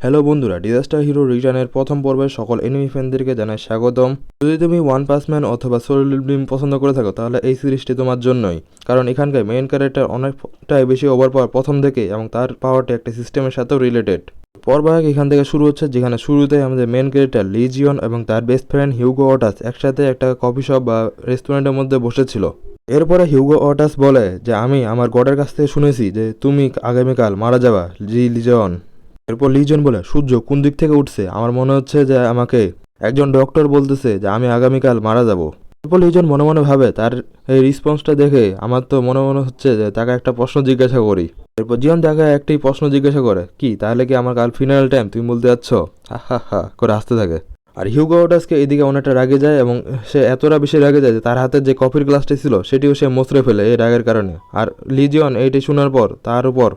Hello বন্ধুরা, disaster hero রিটার্নের প্রথম পর্বের সকল এনিমি ফ্যানদেরকে জানাই স্বাগতম। যদি তুমি ওয়ান পাস ম্যান অথবা সোল বিম পছন্দ করে থাকো তাহলে এই সিরিজটি তোমার জন্যই, কারণ এখানকার মেইন ক্যারেক্টার অনেকটাই বেশি ওভার পাওয়ার প্রথম থেকেই, এবং তার পাওয়ারটা একটা সিস্টেমের সাথেও রিলেটেড। পর্ব এক এখান থেকে শুরু হচ্ছে, যেখানে শুরুতে আমাদের মেইন ক্যারেক্টার লিজিয়ন এবং তার বেস্ট ফ্রেন্ড হিউগো অটাস একসাথে একটা কফি শপ বা রেস্টুরেন্টের মধ্যে বসেছিল। এরপরে হিউগো অটাস বলে যে আমি আমার গডের কাছ থেকে শুনেছি যে তুমি আগামীকাল মারা যাবা লিজিয়ন। এরপর লিজন বলে, সূর্য কোন দিক থেকে উঠছে? আমার মনে হচ্ছে যে আমাকে একজন ডক্টর বলতেছে যে আমি আগামীকাল মারা যাব। এরপর লিজন মনে মনে ভাবে, তার এই রেসপন্সটা দেখে আমার তো মনে মনে হচ্ছে যে তাকে একটা প্রশ্ন জিজ্ঞাসা করি। এরপর জিয়ন তাকে একটি প্রশ্ন জিজ্ঞাসা করে, কি তাহলে কি আমার কাল ফিনাল টাইম তুমি বলতে যাচ্ছ? হা হা হা করে হাসতে থাকে। আর হিউগো ওটাসকে এদিকে অনেকটা রাগে যায়, এবং সে এতটা বেশি রাগে যায় যে তার হাতে যে কফির গ্লাসটি ছিল সেটিও সে মচড়ে ফেলে এই রাগের কারণে। আর লিজিয়ন এইটি শোনার পর তার উপর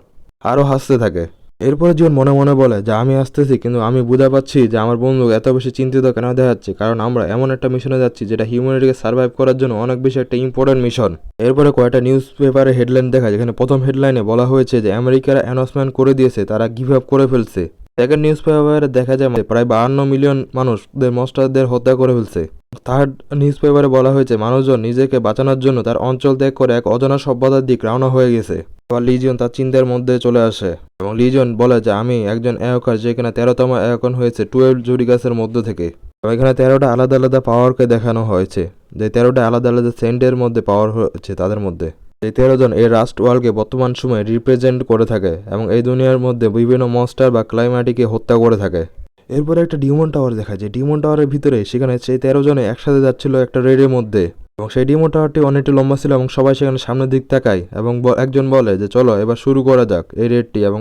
আরও হাসতে থাকে। এরপরে জীবন মনে মনে বলে যে আমি আসতেছি, কিন্তু আমি বুঝা পাচ্ছি যে আমার বন্ধু এত বেশি চিন্তিত কেন দেখাচ্ছে, কারণ আমরা এমন একটা মিশনে যাচ্ছি যেটা হিউম্যানিটিকে সার্ভাইভ করার জন্য অনেক বেশি একটা ইম্পর্টেন্ট মিশন। এরপরে কয়েকটা নিউজ পেপারে হেডলাইন দেখা, যেখানে প্রথম হেডলাইনে বলা হয়েছে যে আমেরিকার অ্যানাউন্সমেন্ট করে দিয়েছে তারা গিভ আপ করে ফেলছে। সেকেন্ড নিউজ পেপারে দেখা যায় প্রায় 52 মিলিয়ন মানুষদের মনস্টারদের হত্যা করে ফেলছে। থার্ড নিউজ পেপারে বলা হয়েছে মানুষজন নিজেকে বাঁচানোর জন্য তার অঞ্চল ত্যাগ করে এক অজানা সভ্যতার দিক রওনা হয়ে গেছে। এবার লিজিয়ন তার চিন্তার মধ্যে চলে আসে, এবং লিজিয়ন বলে যে আমি একজন অ্যাওকার, যে কিনা 13তম অ্যাওকন হয়েছে 12 জুরি গাছের মধ্য থেকে। এখানে 13টা আলাদা আলাদা পাওয়ারকে দেখানো হয়েছে, যে 13টা আলাদা আলাদা সেন্টের মধ্যে পাওয়ার হয়েছে তাদের মধ্যে। এই 13 জন এই রাস্ট ওয়ার্ল্ডকে বর্তমান সময়ে রিপ্রেজেন্ট করে থাকে, এবং এই দুনিয়ার মধ্যে বিভিন্ন মনস্টার বা ক্লাইম্যাটিকে হত্যা করে থাকে। এরপরে একটা ডিমন টাওয়ার দেখা যায়, ডিমন টাওয়ারের ভিতরে সেখানে সেই 13 জনে একসাথে যাচ্ছিল একটা রেডের মধ্যে, এবং সেই ডিমো টাওয়ারটি অনেকটা লম্বা ছিল, এবং সবাই সেখানে সামনের দিক তাকায়, এবং একজন বলে যে চলো এবার শুরু করা যাক এই রেডটি, এবং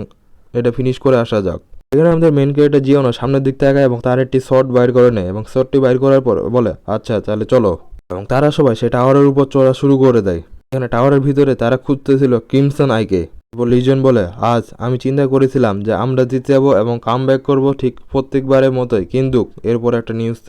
এটা ফিনিশ করে আসা যাক। এখানে আমাদের মেন ক্যারেক্টার জিওনো সামনের দিক তাকায় এবং তার একটি শট বাইর করে নেয়, এবং শটটি বাইর করার পর বলে আচ্ছা তাহলে চলো, এবং তারা সবাই সেই টাওয়ারের উপর চড়া শুরু করে দেয়। এখানে টাওয়ারের ভিতরে তারা খুঁজতেছিল ক্রিমসন আইকে। লিজন বলে, আজ আমি চিন্তা করেছিলাম যে আমরা জিতে যাবো এবং কাম ব্যাক করবো ঠিক প্রত্যেকবারের মতোই, কিন্তু এরপর একটা নিউজ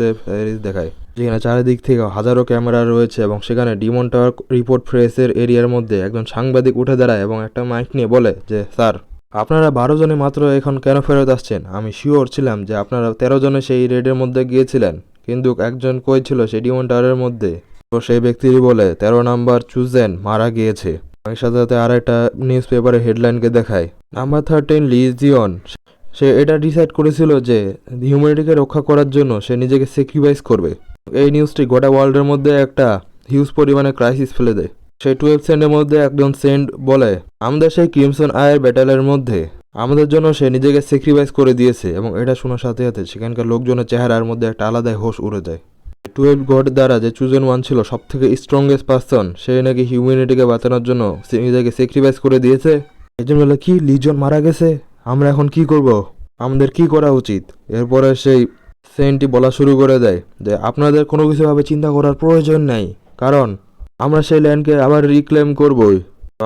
দেখায় যেখানে চারিদিক থেকে হাজারো ক্যামেরা রয়েছে, এবং সেখানে ডিমন টাওয়ার রিপোর্ট প্রেসের এরিয়ার মধ্যে একজন সাংবাদিক উঠে দাঁড়ায় এবং একটা মাইক নিয়ে বলে যে স্যার, আপনারা 12 জনে মাত্র এখন কেন ফেরত আসছেন? আমি শিওর ছিলাম যে আপনারা 13 জনে সেই রেডের মধ্যে গিয়েছিলেন, কিন্তু একজন কই ছিল সেই ডিমন টাওয়ারের মধ্যে? তো সেই ব্যক্তিটি বলে 13 নাম্বার চুজেন মারা গিয়েছে। এর সাথে সাথে আর একটা নিউজ পেপারের হেডলাইনকে দেখায়, নাম্বার 13 লিজিয়ন। সে এটা ডিসাইড করেছিল যে হিউম্যানিটিকে রক্ষা করার জন্য সে নিজেকে স্যাক্রিফাইস করবে। এই নিউজটি গোটা ওয়ার্ল্ডের মধ্যে একটা হিউজ পরিমাণে ক্রাইসিস ফেলে দেয়। সেই 12 সেন্টের মধ্যে একজন সেন্ট বলে, আমাদের সেই ক্রিমসন আয়ের ব্যাটেলের মধ্যে আমাদের জন্য সে নিজেকে স্যাক্রিফাইস করে দিয়েছে, এবং এটা শোনার সাথে সাথে সেখানকার লোকজনের চেহারার মধ্যে একটা আলাদাই হোশ উড়ে যায়। 12 গড দ্বারা যে চুজেন ওয়ান ছিল সব থেকে স্ট্রংগেস্ট পার্সন, সে নাকি হিউম্যানিটিকে বাঁচানোর জন্য নিজেকে স্যাক্রিফাইস করে দিয়েছে। এই জন্য বলে, কি লিজন মারা গেছে, আমরা এখন কি করব, আমাদের কি করা উচিত? এরপরে সেই সেন্টটি বলা শুরু করে দেয় যে আপনাদের কোনো কিছুভাবে চিন্তা করার প্রয়োজন নেই, কারণ আমরা সেই ল্যান্ডকে আবার রিক্লেম করবই,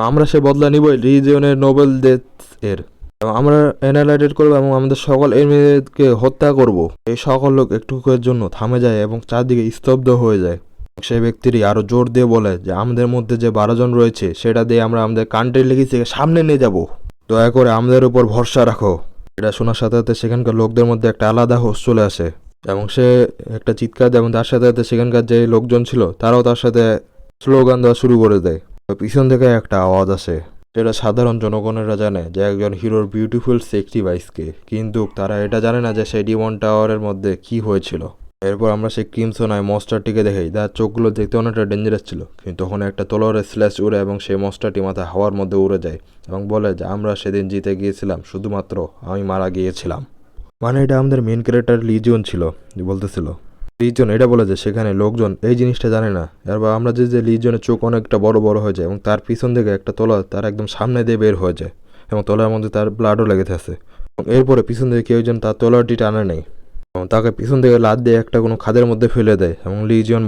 আমরা সে বদলা নিবই রিজিয়নের নোবেল ডেথ এর, এবং আমরা অ্যানালাইটেড করবো এবং আমাদের সকল এনিমিকে হত্যা করব। এই সকল লোক একটুকুর জন্য থামে যায় এবং চারদিকে স্তব্ধ হয়ে যায়। সেই ব্যক্তিটি আরো জোর দিয়ে বলে যে আমাদের মধ্যে যে 12 জন রয়েছে সেটা দিয়ে আমরা আমাদের কান্ট্রি লিগেছে সামনে নিয়ে যাব, দয়া করে আমাদের উপর ভরসা রাখো। এটা শোনার সাথে সাথে সেখানকার লোকদের মধ্যে একটা আলাদা হোশ চলে আসে, এবং সে একটা চিৎকার দেয়, এবং তার সাথে সাথে সেখানকার যে লোকজন ছিল তারাও তার সাথে স্লোগান দেওয়া শুরু করে দেয়। পিছন থেকে একটা আওয়াজ আসে, যেটা সাধারণ জনগণেরা জানে যে একজন হিরোর বিউটিফুল স্যাক্রিফাইসকে, কিন্তু তারা এটা জানে না যে সেই ডিমন টাওয়ারের মধ্যে কি হয়েছিল। এরপর আমরা সেই ক্রিমসন আই মনস্টারটিকে দেখি, যার চোখগুলো দেখতে অনেকটা ডেঞ্জারাস ছিল, কিন্তু তখন একটা তলোয়ারের স্ল্যাশ উড়ে এবং সেই মনস্টারটি মাথা হাওয়ার মধ্যে উড়ে যায়, এবং বলে যে আমরা সেদিন জিতে গিয়েছিলাম, শুধুমাত্র আমি মারা গিয়েছিলাম। মানে এটা আমাদের মেন ক্যারেক্টার লিজিয়ন ছিল বলতেছিল। লিজিয়ন এটা বলে যে সেখানে লোকজন এই জিনিসটা জানে না, এবার আমরা যে লিজিয়নের চোখ অনেকটা বড় বড় হয়ে যায়, এবং তার পিছন থেকে একটা তলোয়ার তার একদম সামনে দিয়ে বের হয়ে যায়, এবং তলোয়ারের মধ্যে তার ব্লাডও লেগে থাকে। এবং এরপরে পিছন থেকে কেউ যেন তার তলোয়ারটি টানে নেই, এবং তাকে পিছন থেকে লাত দিয়ে একটা কোনো খাদের মধ্যে ফেলে দেয়, এবং লিজিয়ন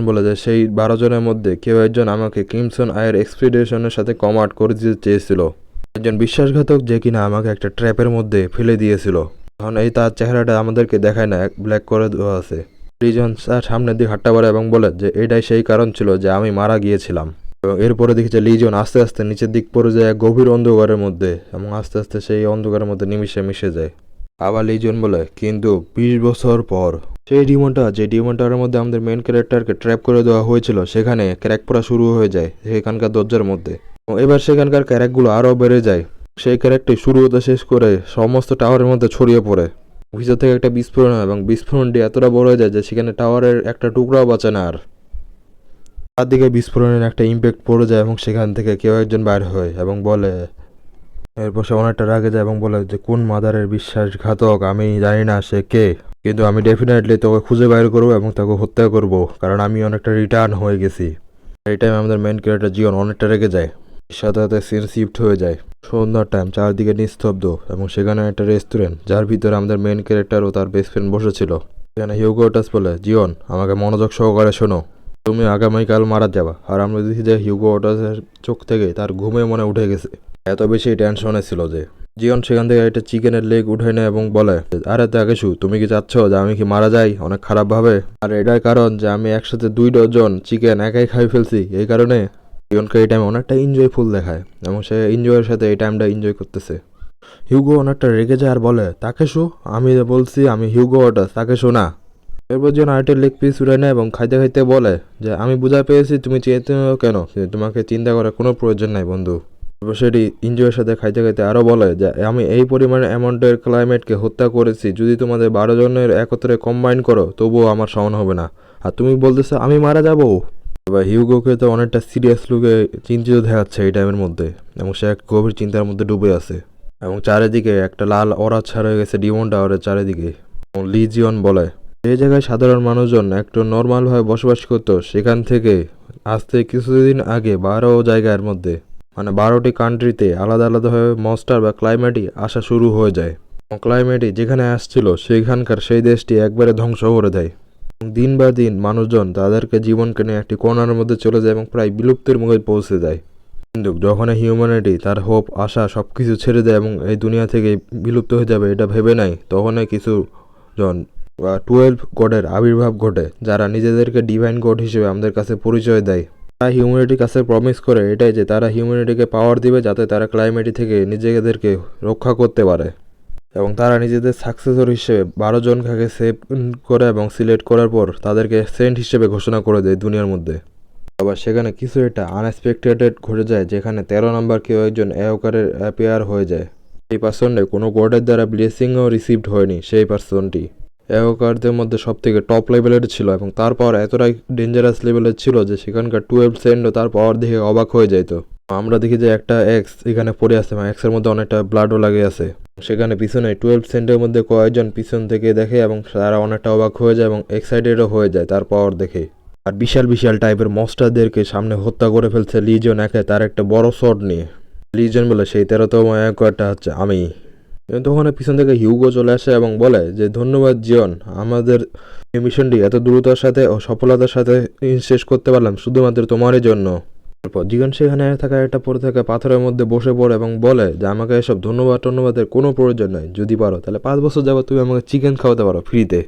বলে যে সেই 12 জনের মধ্যে কেউ একজন আমাকে ক্রিমসন আয়ের এক্সপিডিশনের সাথে কমান্ড করে দিতে চেয়েছিল, একজন বিশ্বাসঘাতক যে কিনা আমাকে একটা ট্র্যাপের মধ্যে ফেলে দিয়েছিল। এখন এই তার চেহারাটা আমাদেরকে দেখায় না, ব্ল্যাক করে দেওয়া আছে। লিজন তার সামনের দিকে হাঁটতে পারে এবং বলে যে এটাই সেই কারণ ছিল যে আমি মারা গিয়েছিলাম। এবং এরপরে দেখি যে লিজন আস্তে আস্তে নিচের দিক পড়ে যায় গভীর অন্ধকারের মধ্যে, এবং আস্তে আস্তে সেই অন্ধকারের মধ্যে নিমিশে মিশে যায়। আবার লিজন বলে কিন্তু 20 বছর পর সেই ডিমনটা যে ডিমনটার মধ্যে আমাদের মেন ক্যারেক্টারকে ট্র্যাপ করে দেওয়া হয়েছিল সেখানে ক্র্যাক পড়া শুরু হয়ে যায় সেখানকার দরজার মধ্যে। এবার সেখানকার ক্যারেকগুলো আরও বেড়ে যায়। সেই ক্যারেকটি শুরু হতে শেষ করে সমস্ত টাওয়ারের মধ্যে ছড়িয়ে পড়ে। ভিতর থেকে একটা বিস্ফোরণ হয় এবং বিস্ফোরণটি এতটা বড় হয়ে যায় যে সেখানে টাওয়ারের একটা টুকরাও বাঁচে না আর। চারদিকে বিস্ফোরণের একটা ইম্প্যাক্ট পড়ে যায় এবং সেখান থেকে কেউ একজন বাইর হয় এবং বলে, এরপর সে অনেকটা রাগে যায় এবং বলে যে কোন মাদারের বিশ্বাসঘাতক আমি জানি না সে কে, কিন্তু আমি ডেফিনেটলি তোকে খুঁজে বাইর করবো এবং তাকে হত্যা করব, কারণ আমি অনেকটা রিটার্ন হয়ে গেছি। এই টাইমে আমাদের মেন ক্যারেক্টার জিওন অনেকটা রেগে যায়। সাথে সাথে সিন শিফট হয়ে যায় সন্ধ্যার টাইম, চারদিকে নিস্তব্ধ এবং সেখানে একটা রেস্টুরেন্ট যার ভিতরে আমাদের মেন ক্যারেক্টার ও তার বেস্ট ফ্রেন্ড বসেছিল। সেখানে হিউগো ওটাস বলে, জিওন আমাকে মনোযোগ সহকারে শোনো, তুমি আগামীকাল মারা যাবা। আর আমরা দেখি যে হিউগো ওটাসের চোখ থেকে তার ঘুমে মনে উঠে গেছে, এত বেশি টেনশনে ছিল যে। জিওন সেখান থেকে একটা চিকেনের লেগ উঠে নেয় এবং বলে, আরে তাকেশু তুমি কি চাচ্ছ যে আমি কি মারা যাই অনেক খারাপভাবে? আর এটার কারণ যে আমি একসাথে 2 ডজন চিকেন একাই খাই ফেলছি, এই কারণে জিওনকে এই টাইমে অনেকটা এনজয়ফুল দেখায় এবং সে এনজয়ের সাথে এই টাইমটা এনজয় করতেছে। হিউগো অনেকটা রেগে যায় আর বলে, তাকেশু আমি বলছি আমি হিউগো ওটাস, তাকেশু না। এরপর জিওন আরেকটা লেগ পিস উড়ে নেয় এবং খাইতে খাইতে বলে যে আমি বুঝা পেয়েছি তুমি চেয়েছো কেন, তোমাকে চিন্তা করার কোনো প্রয়োজন নাই বন্ধু। এরপর সেটি এনজয়ের সাথে খাইতে খাইতে আরও বলে যে আমি এই পরিমাণে অ্যামাউন্টের ক্লাইমেটকে হত্যা করেছি, যদি তোমাদের 12 জনের একত্রে কম্বাইন করো তবুও আমার সমান হবে না, আর তুমি বলতেছো আমি মারা যাবো। এবার হিউগোকে তো অনেকটা সিরিয়াস লুকে চিন্তিত দেখাচ্ছে এই টাইমের মধ্যে এবং সে এক গভীর চিন্তার মধ্যে ডুবে আছে এবং চারিদিকে একটা লাল অরা ছাড় হয়ে গেছে ডিমন টাওয়ারের চারিদিকে। এবং লিজিয়ন বলে, যে জায়গায় সাধারণ মানুষজন একটু নর্মালভাবে বসবাস করতো সেখান থেকে আজ থেকে কিছুদিন আগে 12 জায়গার মধ্যে মানে 12টি কান্ট্রিতে আলাদা আলাদাভাবে মনস্টার বা ক্লাইমেটই আসা শুরু হয়ে যায়। ক্লাইমেটই যেখানে আসছিল সেইখানকার সেই দেশটি একবারে ধ্বংস করে দেয়। দিন বা দিন মানুষজন তাদেরকে জীবনকে নিয়ে একটি কোণার মধ্যে চলে যায় এবং প্রায় বিলুপ্তির মুখে পৌঁছে যায়। কিন্তু যখন হিউম্যানিটি তার হোপ আশা সব কিছু ছেড়ে দেয় এবং এই দুনিয়া থেকে বিলুপ্ত হয়ে যাবে এটা ভেবে নেয়, তখনই কিছু জন বা 12 গডের আবির্ভাব ঘটে যারা নিজেদেরকে ডিভাইন গড হিসেবে আমাদের কাছে পরিচয় দেয়। তারা হিউম্যানিটির কাছে প্রমিস করে এটাই যে তারা হিউম্যানিটিকে পাওয়ার দিবে যাতে তারা ক্লাইমেটি থেকে নিজেদেরকে রক্ষা করতে পারে এবং তারা নিজেদের সাকসেসর হিসেবে 12 জনকে সেভ করে এবং সিলেক্ট করার পর তাদেরকে সেন্ট হিসেবে ঘোষণা করে দেয় দুনিয়ার মধ্যে। আবার সেখানে কিছু একটা আনএক্সপেক্টেড ঘটে যায় যেখানে 13 নম্বর কেউ একজন এওকারের অ্যাপিয়ার হয়ে যায়। এই পার্সনটি কোনো গডের দ্বারা ব্লেসিংও রিসিভড হয়নি। সেই পার্সনটি এওকারদের মধ্যে সব থেকে টপ লেভেলের ছিল এবং তার পাওয়ার এতটাই ডেঞ্জারাস লেভেলের ছিল যে সেখানকার 12 সেন্টও তার পাওয়ার দেখে অবাক হয়ে যাইতো। আমরা দেখি যে একটা এক্স এখানে পড়ে আছে এবং এক্সের মধ্যে অনেকটা ব্লাডও লাগে আছে। সেখানে পিছনে 12 সেন্টের মধ্যে কয়েকজন পিছন থেকে দেখে এবং তারা অনেকটা অবাক হয়ে যায় এবং এক্সাইটেডও হয়ে যায় তার পাওয়ার দেখে। আর বিশাল বিশাল টাইপের মনস্টারদেরকে সামনে হত্যা করে ফেলছে লিজন একে তার একটা বড় শট নিয়ে। লিজন বলে সেই 13তম একটা হচ্ছে আমি। তখন পিছন থেকে হিউগো চলে আসে এবং বলে যে ধন্যবাদ জিওন, আমাদের এই মিশনটি এত দ্রুততার সাথে ও সফলতার সাথে শেষ করতে পারলাম শুধুমাত্র তোমারই জন্য। তারপর জিওন সেখানে থাকা একটা পড়ে থাকা পাথরের মধ্যে বসে পড়ে এবং বলে যে আমাকে এসব ধন্যবাদের কোনো প্রয়োজন নাই, যদি পারো তাহলে 5 বছর যাবো তুমি আমাকে চিকেন খাওয়াতে পারো ফ্রিতে।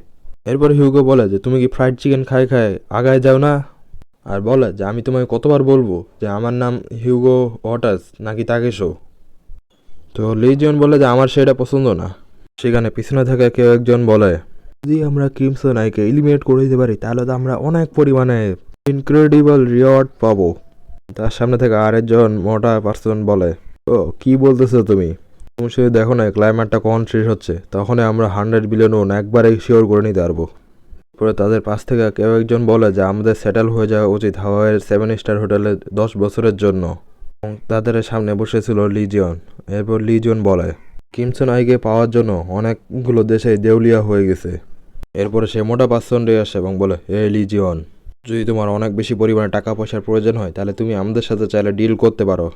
এরপর হিউগো বলে যে তুমি কি ফ্রাইড চিকেন খাই আগায় যাও না, আর বলে যে আমি তোমাকে কতবার বলবো যে আমার নাম হিউগো ওটাস নাকি তাকেশো। তো লিজিয়ন বলে যে আমার সেটা পছন্দ না। সেখানে পিছনে থাকা কেউ একজন বলে, যদি আমরা ক্রিমসন আইকে এলিমিনেট করে দিতে পারি তাহলে তো আমরা অনেক পরিমাণে ইনক্রেডিবল রিওয়ার্ড পাবো। তার সামনে থেকে আরেকজন মোটা পার্সন বলে, ও কি বলতেছো তুমি শুধু দেখো না ক্লাইমেটটা কখন শেষ হচ্ছে, তখনই আমরা 100 বিলিয়ন ওন একবারেই শিওর করে নিতে পারবো। পরে তাদের পাশ থেকে কেউ একজন বলে যে আমাদের সেটেল হয়ে যাওয়া উচিত হাওয়াইয়ের 7 স্টার হোটেলে 10 বছরের জন্য। এবং তাদের সামনে বসেছিল লিজিয়ন। এরপর লিজিয়ন বলে ক্রিমসন আইকে পাওয়ার জন্য অনেকগুলো দেশে দেউলিয়া হয়ে গেছে। এরপরে সে মোটা পার্সনটি আসে এবং বলে, এই লিজিয়ন, যদি তোমার অনেক বেশি পরিমাণে টাকা পয়সার প্রয়োজন হয় তাহলে তুমি আমাদের সাথে চাইলে ডিল করতে পারো,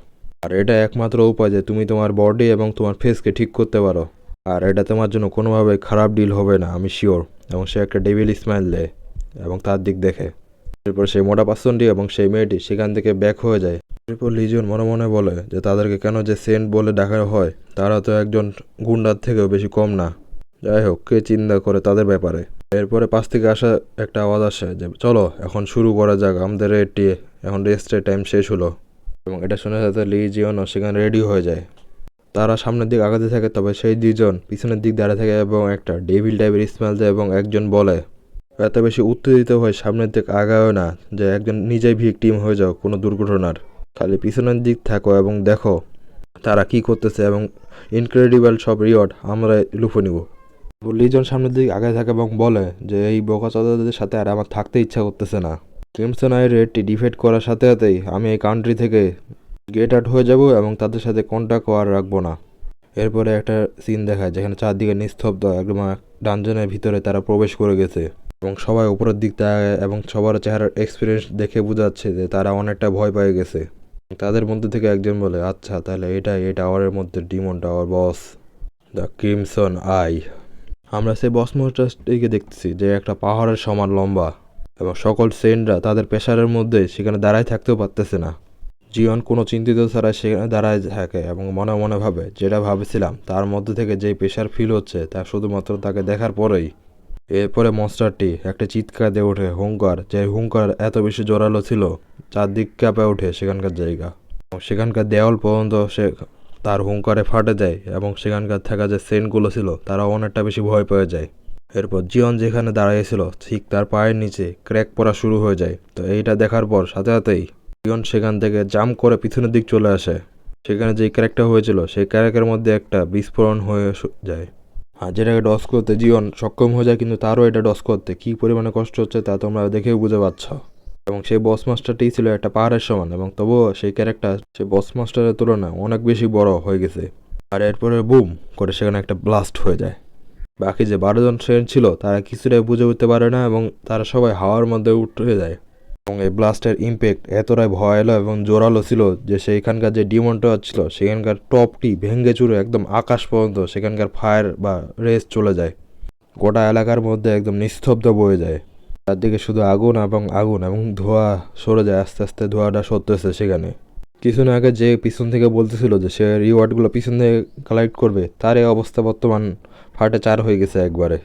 আর এটা একমাত্র উপায় যে তুমি তোমার বডি এবং তোমার ফেসকে ঠিক করতে পারো, আর এটা তোমার জন্য কোনোভাবে খারাপ ডিল হবে না আমি শিওর। এবং সে একটা ডেভিল স্মাইল দেয় এবং তার দিক দেখে। এরপর সেই মোটা পার্সনটি এবং সেই মেয়েটি সেখান থেকে ব্যাক হয়ে যায়। এরপর লিজন মনে মনে বলে যে তাদেরকে কেন যে সেন্ট বলে ডাকা হয়, তারা তো একজন গুন্ডার থেকেও বেশি কম না। যাই হোক, কে চিন্তা করে তাদের ব্যাপারে। এরপরে পাশ থেকে আসা একটা আওয়াজ আসে যে চলো এখন শুরু করা যাক, আমাদের এখন রেস্টের টাইম শেষ হলো। এবং এটা শুনে সাথে লিজিয়নও সেখানে রেডি হয়ে যায়। তারা সামনের দিক আগাতে থাকে, তবে সেই দুজন পিছনের দিক দাঁড়িয়ে থাকে এবং একটা ডেভিল টাইপের স্মেল দেয় এবং একজন বলে, এত বেশি উত্তেজিত হয়ে সামনের দিক আগায়ও না যে একজন নিজেই ভিকটিম হয়ে যাও কোনো দুর্ঘটনার। খালি পিছনের দিক থাকো এবং দেখো তারা কি করতেছে এবং ইনক্রেডিবল সব রিওয়ার্ড আমরা লুফে নিব। লিজন সামনের দিকে আগে থাকে এবং বলে যে এই বোকাচোদাদের সাথে আর আমার থাকতে ইচ্ছা করতেছে না। ক্রিমসন আই রেডটি ডিফেট করার সাথে সাথেই আমি এই কান্ট্রি থেকে গেট আউট হয়ে যাব এবং তাদের সাথে কন্ট্যাক্টও আর রাখবো না। এরপরে একটা সিন দেখায় যেখানে চারদিকে নিস্তব্ধ, একদম ডানজনের ভিতরে তারা প্রবেশ করে গেছে এবং সবাই উপরের দিক তাকায় এবং সবার চেহারার এক্সপিরিয়েন্স দেখে বোঝা যাচ্ছে যে তারা অনেকটা ভয় পেয়ে গেছে। তাদের মধ্যে থেকে একজন বলে, আচ্ছা তাহলে এটাই এই টাওয়ারের মধ্যে Demon tower boss, the crimson I. আমরা সেই বস মনস্টারটিকে দেখতেছি যে একটা পাহাড়ের সমান লম্বা এবং সকল সেন্টরা তাদের প্রেশারের মধ্যে সেখানে দাঁড়ায় থাকতেও পারতেছে না। জিওন কোনো চিন্তিত ছাড়া সেখানে দাঁড়ায় থাকে এবং মনে মনে ভাবে যেটা ভাবেছিলাম তার মধ্যে থেকে যেই প্রেশার ফিল হচ্ছে তা শুধুমাত্র তাকে দেখার পরেই। এরপরে মনস্টারটি একটা চিৎকার দিয়ে ওঠে, হুঙ্কার, যে হুঙ্কার এত বেশি জোরালো ছিল চারদিক কাঁপে ওঠে সেখানকার জায়গা এবং সেখানকার দেওয়াল পর্যন্ত সে তার হুঙ্কারে ফাটে যায় এবং সেখানকার থাকা যে সেন্টগুলো ছিল তারা অনেকটা বেশি ভয় পেয়ে যায়। এরপর জিওন যেখানে দাঁড়িয়েছিল ঠিক তার পায়ের নিচে ক্র্যাক পড়া শুরু হয়ে যায়। তো এইটা দেখার পর সাথে সাথেই জিওন সেখান থেকে জাম্প করে পিছনের দিক চলে আসে। সেখানে যেই ক্র্যাকটা হয়েছিল সেই ক্র্যাকের মধ্যে একটা বিস্ফোরণ হয়ে যায়, আর যেটাকে ডস করতে জিওন সক্ষম হয়ে যায়, কিন্তু তারও এটা ডস করতে কী পরিমাণে কষ্ট হচ্ছে তা তোমরা দেখেও বুঝে পাচ্ছ। এবং সেই বস মাস্টারটি ছিল একটা পাহাড়ের সমান এবং তবুও সেই ক্যারেক্টার সেই বস মাস্টারের তুলনায় অনেক বেশি বড় হয়ে গেছে। আর এরপরে বুম করে সেখানে একটা ব্লাস্ট হয়ে যায়। বাকি যে 12 জন ফ্রেন্ড ছিল তারা কিছুটাই বুঝে উঠতে পারে না এবং তারা সবাই হাওয়ার মধ্যে উঠে যায় এবং এই ব্লাস্টের ইম্প্যাক্ট এতটাই ভয়ালো এবং জোরালো ছিল যে সেইখানকার যে ডিমন টাওয়ার ছিল সেখানকার টপটি ভেঙে চুরে একদম আকাশ পর্যন্ত সেখানকার ফায়ার বা রেস চলে যায়। গোটা এলাকার মধ্যে একদম নিস্তব্ধ বয়ে যায়, চারদিকে শুধু আগুন এবং আগুন এবং ধোঁয়া সরে যায়, আস্তে আস্তে ধোঁয়াটা সরতেছে। সেখানে কিছুদিন আগে যে পিছন থেকে বলতেছিল যে সে রিওয়ার্ডগুলো পিছন থেকে কালেক্ট করবে, তার এই অবস্থা বর্তমান ফাটে চার হয়ে গেছে একবারে।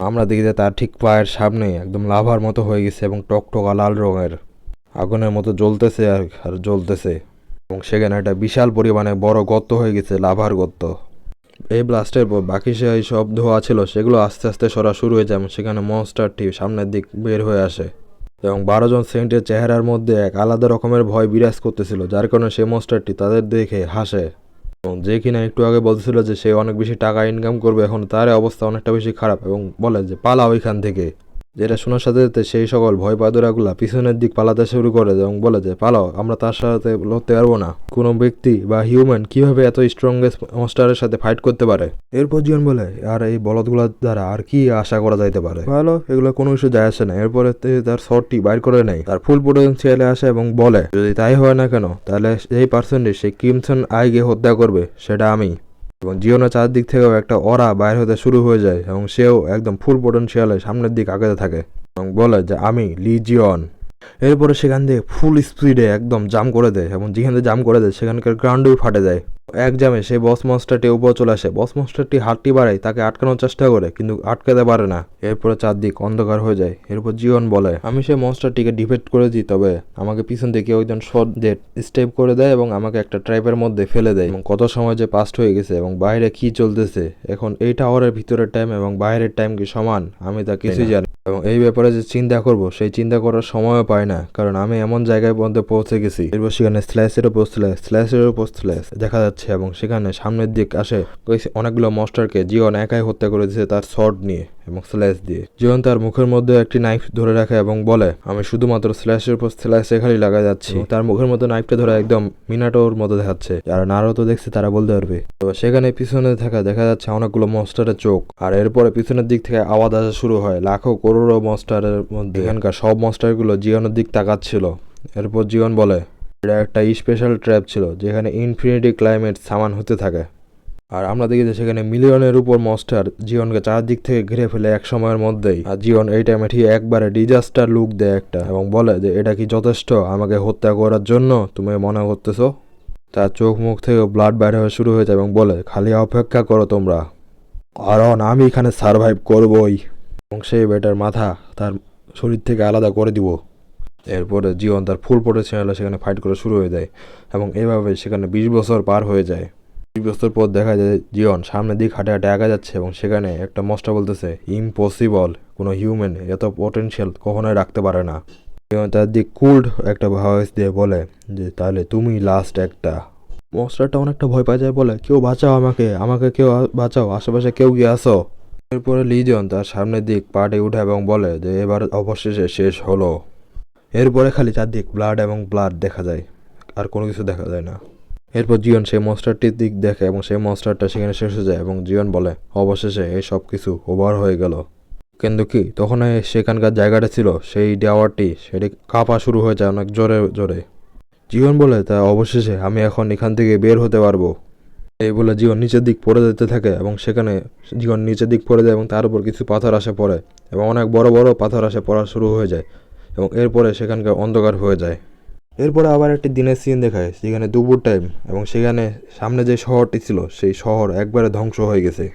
আমরা দেখি যে তার ঠিক পায়ের সামনে একদম লাভার মতো হয়ে গেছে এবং টকটকা লাল রঙের আগুনের মতো জ্বলতেছে আর জ্বলতেছে এবং সেখানে একটা বিশাল পরিমাণে বড় গর্ত হয়ে গেছে, লাভার গর্ত। এই ব্লাস্টের পর বাকি সেই সব ধোঁয়া ছিল সেগুলো আস্তে আস্তে সরা শুরু হয়ে যায় এবং সেখানে মনস্টারটি সামনের দিক বের হয়ে আসে এবং 12 জন সেন্টের চেহারার মধ্যে এক আলাদা রকমের ভয় বিরাজ করতেছিল, যার কারণে সেই মনস্টারটি তাদের দেখে হাসে এবং যে কিনা একটু আগে বলতেছিল যে সে অনেক বেশি টাকা ইনকাম করবে, এখন তার অবস্থা অনেকটা বেশি খারাপ এবং বলে যে পালাও এখান থেকে। যেটা শোনার সাথে সাথে সেই সকল ভয় পাদুরাগুলা পিছনের দিক পালাতে শুরু করে এবং বলে যে পালাও, আমরা তার সাথে লড়তে পারবো না। কোনো ব্যক্তি বা হিউম্যান কিভাবে এত স্ট্রংগেস্ট মনস্টারের সাথে ফাইট করতে পারে? এরপর জিওন বলে, আর এই বলদগুলোর দ্বারা আর কি আশা করা যাইতে পারে, ভালো এগুলো কোনো কিছু যায় আসে না। এরপরে তার শর্টটি বাইর করে নেয়, তার ফুল পোটেনশিয়ালে আসে এবং বলে যদি তাই হয় না কেন তাহলে সেই পার্সনটি সেই ক্রিমসন আইকে হত্যা করবে সেটা আমি। এবং জিওনের চারদিক থেকেও একটা অরা বাইর হতে শুরু হয়ে যায় এবং সেও একদম ফুল পোটেনশিয়ালে সামনের দিক আগাতে থাকে এবং বলে যে আমি লিজিয়ন। এরপরে সেখান থেকে ফুল স্পিডে একদম জাম করে দেয় এবং যেখান থেকে জাম করে দেয় সেখানকার গ্রাউন্ডেও ফাটে যায়। এক জামে সেই বস মনস্টারটি উপর চলে আসে, বস মনস্টারটি হাতটি বাড়ায় তাকে আটকানোর চেষ্টা করে কিন্তু আটকাতে পারে না। এরপরে চারদিক অন্ধকার হয়ে যায়। এরপর জিওন বলে আমি সেই মনস্টারটিকে ডিফেক্ট করে দিই, তবে আমাকে পিছন থেকে একজন শট দিয়ে স্টেপ করে দেয় এবং আমাকে একটা ট্র্যাপের মধ্যে ফেলে দেয়। এবং কত সময় যে পাস্ট হয়ে গেছে এবং বাইরে কি চলতেছে, এখন এই টাওয়ারের ভিতরের টাইম এবং বাইরের টাইম কি সমান আমি তা কিছুই জানি এবং এই ব্যাপারে যে চিন্তা করব সেই চিন্তা করার সময়ও পাই না, কারণ আমি এমন জায়গায় পর্যন্ত পৌঁছে গেছি। এরপর সেখানে স্ল্যাশের উপর স্ল্যাশ দেখা যাচ্ছে এবং সেখানে সামনের দিক আসে অনেকগুলো মনস্টারকে জিওন একাই হত্যা করে দিয়েছে তার শর্ট নিয়ে এবং স্ল্যাশ দিয়ে। জিওন তার মুখের মধ্যে একটি নাইফ ধরে রাখে এবং বলে আমি শুধুমাত্র স্ল্যাশের উপর স্ল্যাশে খালি লাগা যাচ্ছি। তার মুখের মধ্যে নাইফটা ধরে একদম মিনাটোর মতো দেখাচ্ছে, যারা নারুতো দেখছে তারা বলতে পারবে। তো সেখানে পিছনে দেখা যাচ্ছে অনেকগুলো মনস্টারের চোখ, আর এরপরে পিছনের দিক থেকে আওয়াজ আসা শুরু হয় লাখো করোড়ো মনস্টারের মধ্যে। এখানকার সব মনস্টারগুলো জিওনের দিক তাকাচ্ছিল। এরপর জিওন বলে এটা একটা স্পেশাল ট্র্যাপ ছিল যেখানে ইনফিনিটি ক্লাইমেট সামান হতে থাকে। আর আমরা দেখি যে সেখানে মিলিয়নের উপর মনস্টার জিওনকে চারদিক থেকে ঘিরে ফেলে এক সময়ের মধ্যেই। আর জিওন এই টাইমে ঠিক একবারে ডিজাস্টার লুক দেয় একটা এবং বলে যে এটা কি যথেষ্ট আমাকে হত্যা করার জন্য তুমি মনে করতেছো? তার চোখ মুখ থেকে ব্লাড বাইর হওয়া শুরু হয়ে যায় এবং বলে খালি অপেক্ষা করো তোমরা, কারণ আমি এখানে সার্ভাইভ করবই এবং সেই বেটার মাথা তার শরীর থেকে আলাদা করে দিব। এরপরে জিওন তার ফুল পোটেনশিয়ালে সেখানে ফাইট করা শুরু হয়ে যায় এবং এভাবে সেখানে 20 বছর পার হয়ে যায়। 2 বছর পর দেখা যায় জিওন সামনের দিক হাঁটে হাঁটে একা যাচ্ছে এবং সেখানে একটা মনস্টার বলতেছে ইম্পসিবল, কোনো হিউম্যান এত পটেনশিয়াল কখনোই রাখতে পারে না। জিওন তার দিক কুল্ড একটা ভয়েস দিয়ে বলে যে তাহলে তুমি লাস্ট একটা। মনস্টারটা অনেকটা ভয় পাওয়া যায়, বলে কেউ বাঁচাও আমাকে, আমাকে কেউ বাঁচাও, আশেপাশে কেউ কি আসো। এরপরে লিজিয়ন তার সামনের দিক পাটে উঠে এবং বলে যে এবার অবশেষে শেষ হলো। এরপরে খালি চারদিক ব্লাড এবং ব্লাড দেখা যায়, আর কোনো কিছু দেখা যায় না। এরপর জিওন সেই মনস্টারটির দিক দেখে এবং সেই মনস্টারটা সেখানে শেষ হয়ে যায় এবং জিওন বলে অবশেষে এই সব কিছু ওভার হয়ে গেল। কিন্তু কি তখন সেখানকার জায়গাটা ছিল সেই টাওয়ারটি, সেটি কাঁপা শুরু হয়ে যায় অনেক জোরে জোরে। জিওন বলে তা অবশেষে আমি এখন এখান থেকে বের হতে পারবো। এই বলে জিওন নিচের দিক পড়ে যেতে থাকে এবং সেখানে জিওন নিচের দিক পড়ে যায় এবং তার উপর কিছু পাথর আসে পড়ে এবং অনেক বড় বড় পাথর আসে পড়া শুরু হয়ে যায় এবং এরপরে সেখানকার অন্ধকার হয়ে যায়। এরপরে আবার একটি দিনের সিন দেখায় সেখানে দুপুর টাইম এবং সেখানে সামনে যে শহরটি ছিল সেই শহর একবারে ধ্বংস হয়ে গেছে।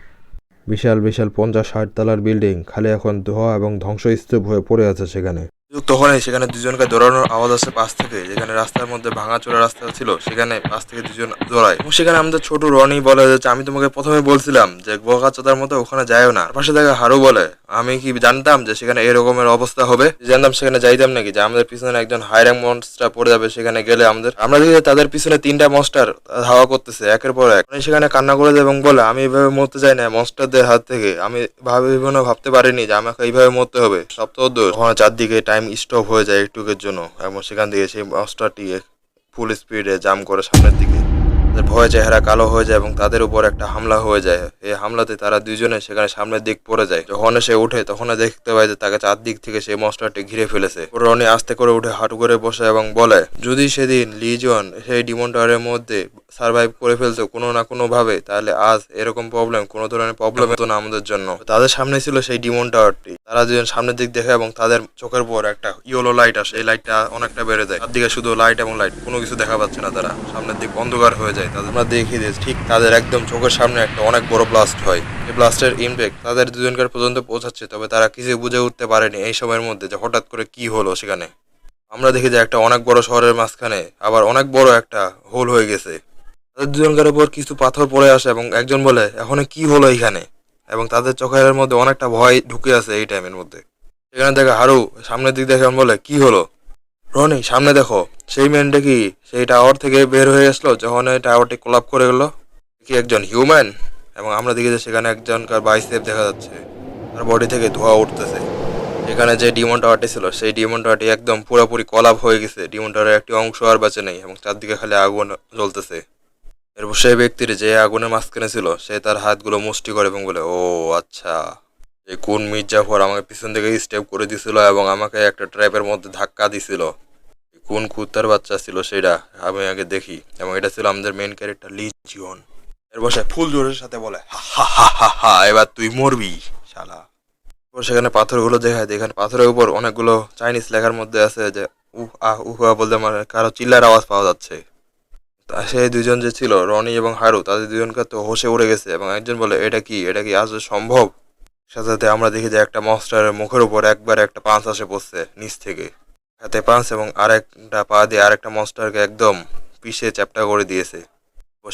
বিশাল বিশাল 50-60 তলার বিল্ডিং খালি এখন ধোঁয়া এবং ধ্বংসস্তূপ হয়ে পড়ে আছে সেখানে। তখনই সেখানে দুজনকে দৌড়ানোর আওয়াজ আসে পাশ থেকে, যেখানে রাস্তার মধ্যে ভাঙাচোরা রাস্তা ছিল সেখানে পাশ থেকে দুজন দৌড়ায় এবং সেখানে আমাদের ছোট রনি বলে যে আমি তোমাকে প্রথমে বলছিলাম যে বোকাচোদার মতো ওখানে যায়ও না। পাশে থেকে হারু বলে আমি কি জানতাম যে সেখানে এরকমের অবস্থা হবে, জানতাম সেখানে যাইতাম নাকি যে আমাদের পিছনে একজন হাই র্যাঙ্ক মনস্টার পড়ে যাবে সেখানে গেলে। আমরা দেখি তাদের পিছনে 3টা মনস্টার ধাওয়া করতেছে একের পর এক। সেখানে কান্না করে দেয় এবং বলে আমি এইভাবে মরতে চাই না মনস্টারদের হাত থেকে, আমি ভাবতে পারিনি যে আমাকে এইভাবে মরতে হবে। সপ্তাহ ওখানে চারদিকে টাইম স্টপ হয়ে যায় একটুকের জন্য এবং সেখান থেকে সেই মনস্টারটি ফুল স্পিডে জাম্প করে সামনের দিকে। তাদের ভয়ে চেহারা কালো হয়ে যায় এবং তাদের উপর একটা হামলা হয়ে যায়। এই হামলাতে তারা দুইজনে সেখানে সামনের দিক পড়ে যায়। যখন সে উঠে তখন দেখতে পায় যে তাকে চারদিক থেকে সেই মনস্টারটি ঘিরে ফেলেছে। রনি আস্তে করে উঠে হাঁটু করে বসে এবং বলে যদি সেদিন লিজন সেই ডিমন টাওয়ারের মধ্যে সার্ভাইভ করে ফেলতো কোনো না কোনো ভাবে, তাহলে আজ এরকম কোনো ধরনের প্রবলেম হতো না আমাদের জন্য। তাদের সামনে ছিল সেই ডিমন টাওয়ারটি। তারা দুজন সামনের দিক দেখে এবং তাদের চোখের পর একটা ইয়েলো লাইট আসে, এই লাইটটা অনেকটা বেড়ে যায়। চারদিকে শুধু লাইট এবং লাইট, কোনো কিছু দেখা পাচ্ছে না। তারা সামনের দিক অন্ধকার হয়ে যায়। আমরা দেখি যে ঠিক তাদের একদম চোখের সামনে একটা অনেক বড় ব্লাস্ট হয়। এই ব্লাস্টের ইমপ্যাক্ট তাদের দুজনকার পর্যন্ত পৌঁছাচ্ছে, তবে তারা কিছু বুঝে উঠতে পারেনি এই সময়ের মধ্যে যে হঠাৎ করে কি হলো সেখানে। আমরা দেখি যে একটা অনেক বড় শহরের মাঝখানে আবার অনেক বড় একটা হোল হয়ে গেছে। তাদের দুজনকার উপর কিছু পাথর পড়ে আসে এবং একজন বলে এখন কি হলো এখানে, এবং তাদের চোখের মধ্যে অনেকটা ভয় ঢুকে আছে এই টাইমের মধ্যে। সেখানে দেখে হারু সামনের দিক দেখে বলে কি হলো। রনি সামনে দেখো, সেই মেনটা কি সেই টাওয়ার থেকে বের হয়ে আসলো যখন এই টাওয়ারটি কোলাপ করে গেল, কি একজন হিউম্যান। এবং আমরা দেখি যে সেখানে একজনকার বাইসেপ দেখা যাচ্ছে, তার বডি থেকে ধোঁয়া উঠতেছে। এখানে যে ডিমন টাওয়ারটি ছিল সেই ডিমন টাওয়ারটি একদম পুরোপুরি কলাপ হয়ে গেছে। ডিমন টাওয়ারের একটি অংশ আর বেঁচে নেই এবং চারদিকে খালি আগুন জ্বলতেছে। এরপর সেই ব্যক্তির যে আগুনের মাঝখানে ছিল সে তার হাতগুলো মুষ্টি করে এবং বলে ও আচ্ছা, এই কোন মির্জাফর আমাকে পিছন থেকে স্টেপ করে দিছিল এবং আমাকে একটা ট্র্যাপের মধ্যে ধাক্কা দিছিল। কোন কুত্তার বাচ্চা ছিল সেটা আমি আগে দেখি, এবং এটা ছিল আমাদের মেন ক্যারেক্টার লিজিয়ন। এরপর সে ফুল জোরের সাথে বলে হা হা হা হা হা, এবার তুই মরবি শালা। সেখানে পাথরগুলো দেখায়, এখানে পাথরের উপর অনেকগুলো চাইনিজ লেখার মধ্যে আছে যে উহ আহ উহ বলতে মানে কারো চিল্লার আওয়াজ পাওয়া যাচ্ছে। সেই দুজন যে ছিল রনি এবং হারু, তাদের দুজনকে তো হোশে উড়ে গেছে এবং একজন বলে এটা কি আজ সম্ভব। সাথে সাথে আমরা দেখি যে একটা মনস্টারের মুখের উপর একবার একটা পাঁচ আসে পড়ছে নিচ থেকে, হাতে পাঁচ, এবং আরেকটা পা দিয়ে আরেকটা মনস্টারকে একদম পিষে চ্যাপটা করে দিয়েছে।